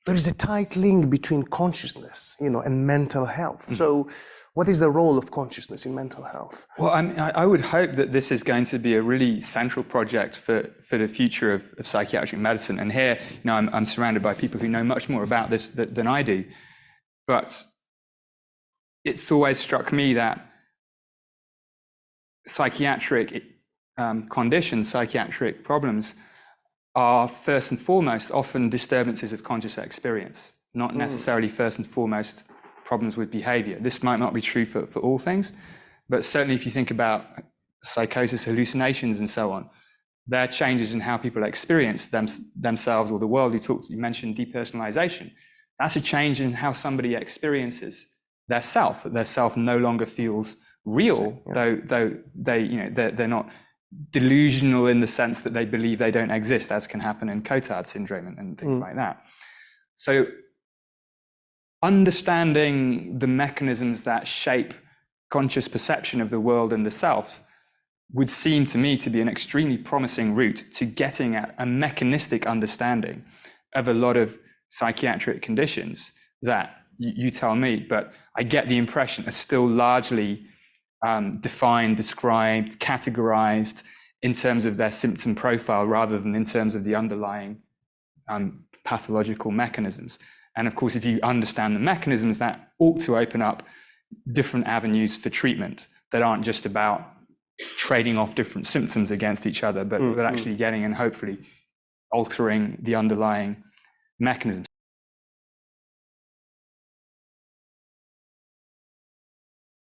there is a tight link between consciousness, and mental health. So what is the role of consciousness in mental health? Well, I would hope that this is going to be a really central project for the future of psychiatric medicine. And here, I'm surrounded by people who know much more about this than I do. But it's always struck me that psychiatric conditions, psychiatric problems, are first and foremost often disturbances of conscious experience, not necessarily first and foremost problems with behavior. This might not be true for all things, but certainly if you think about psychosis, hallucinations, and so on, they're changes in how people experience themselves or the world. You mentioned depersonalization. That's a change in how somebody experiences their self. That their self no longer feels real, though they're not delusional in the sense that they believe they don't exist, as can happen in Cotard syndrome and things like that. So understanding the mechanisms that shape conscious perception of the world and the self would seem to me to be an extremely promising route to getting at a mechanistic understanding of a lot of psychiatric conditions that you tell me, but I get the impression are still largely defined, described, categorized in terms of their symptom profile rather than in terms of the underlying pathological mechanisms. And of course, if you understand the mechanisms, that ought to open up different avenues for treatment that aren't just about trading off different symptoms against each other, but actually getting and hopefully altering the underlying mechanisms.